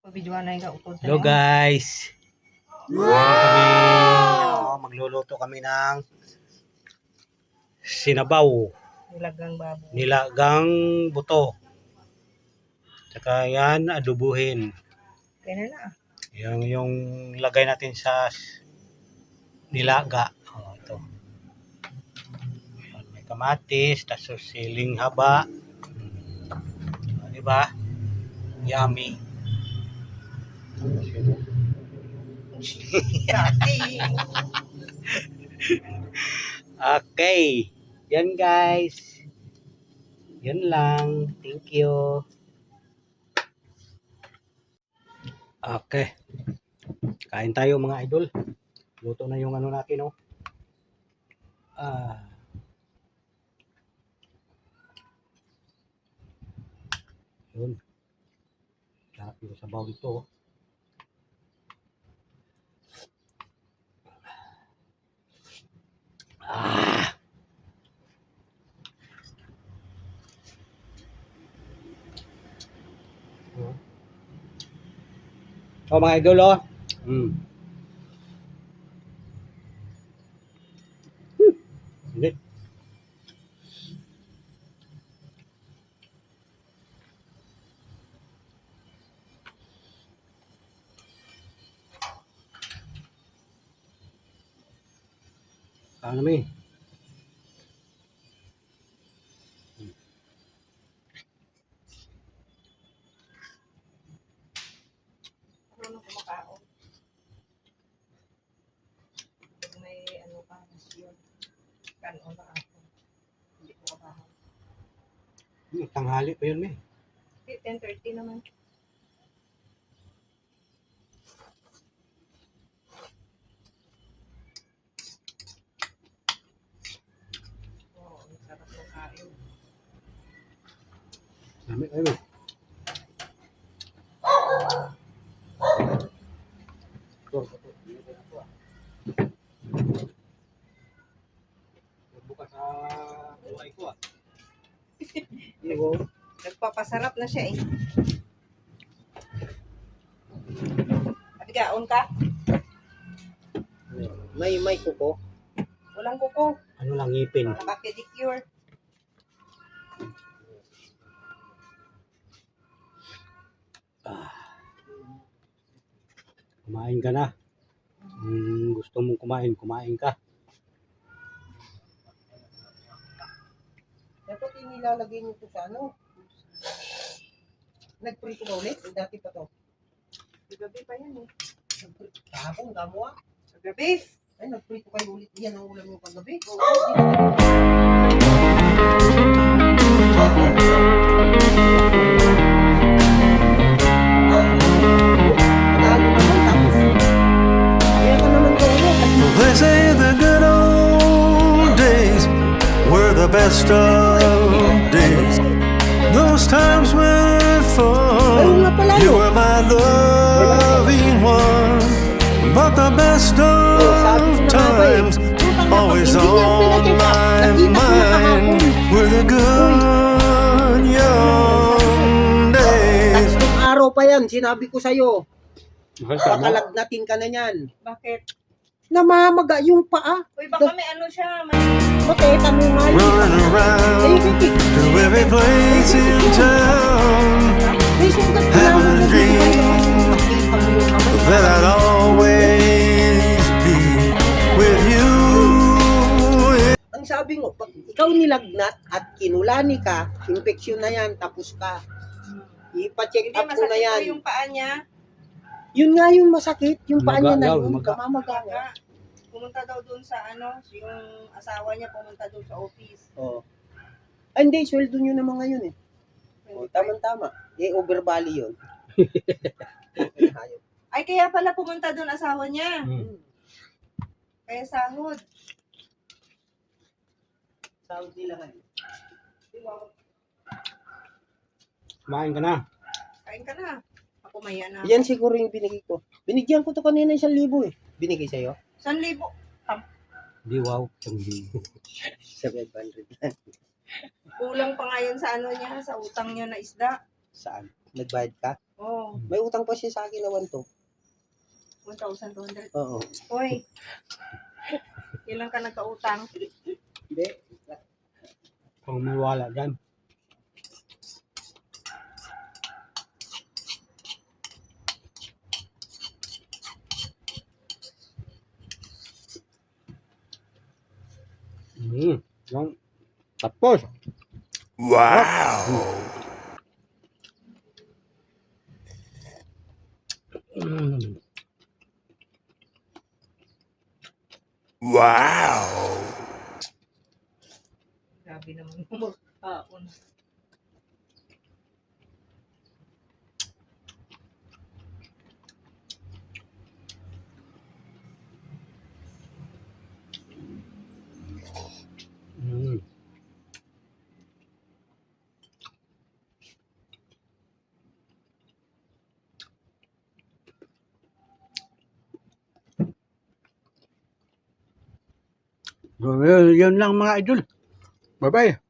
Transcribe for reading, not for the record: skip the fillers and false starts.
Hello guys. Kami magluluto kami ng sinabaw, nilagang buto. Tsaka yan adubuhin. Yung lagay natin sa nilaga. Oh, ito. Ayan, may kamatis, tapos siling haba. Di ba? Yummy. Okay. Yan guys. Yan lang. Thank you. Okay. Kain tayo mga idol. Luto na yung ano natin, no? Yun. Sarap yung sabaw ito. Oh mga idol, oh. Hindi. Ano naman eh. Ano kumakaon? May ano pa, yun. Kanon na ako. Hindi ko kabahan. Tanghali pa yun, eh. 10:30 naman. Oo, ang sarap ng kain. Dami kayo, eh. Bukas sa buhay ko, ah. Nagpapasarap na siya eh. Abigaon ka? May kuko. Walang kuko. Ano lang, ngipin. Naka-pedicure. Kumain ka na. Gusto mong kumain ka. Dapat inilalagay nyo ito sa ano? Nag-prito ba ulit? Dati pa to. Gabi pa yan eh. Kahapon, kamo ah. Gabi? Ay, nagprito kayo ulit. Yan ang ulam yung paggabi. They say the good old days were the best of days. Those times were fun. You were my loving one. But the best of times, always on my mind, were the good young days. Tatlong araw pa yan, sinabi ko sa'yo. Mahal ka mo? Pakalagnatin ka na yan. Bakit? Namamaga yung paa. Uy, baka may ano siya. May... Bakit? Ano nga yun? Running around to every place in town, May sugat na having a dream Makita mo yung kamay. that I'd always be with you. Ang sabi mo, pag ikaw nilagnat at kinulani ka, infeksyon na yan, tapos ka. Ipa-check Hindi, up ko na masakit yan. ko yung paa niya. Yun nga yung masakit, yung paa niya na Maga, yun, maga. kamamaga nga. Pumunta daw doon sa ano, yung asawa niya pumunta doon sa office. Oh. Ay, hindi, sweldo nyo naman ngayon eh. Oh, tama-tama. Eh, overvalley yun. Hayop. Ay, kaya pala pumunta doon asawa niya. Kaya sahod. Sahod nila ngayon. Kumain ka na. Kain ka na. Ako maya na. Yan siguro yung binigay ko. Binigyan ko to kanina 1,000 eh. Binigay sa'yo? 1,000. Di wow. 700 lang. Kulang pa nga yun sa ano niya, sa utang niya na isda. Saan? Nagbayad ka? Oh, May utang pa siya sa akin na 1,200. 1,200. Oo. Hoy, ilan ka nagkautang? Hindi. Kung may wala dyan. Yung tapos. Wow. Mm. Wow. Grabe naman magkaon. Mm. So, yun lang mga idol. Bye-bye.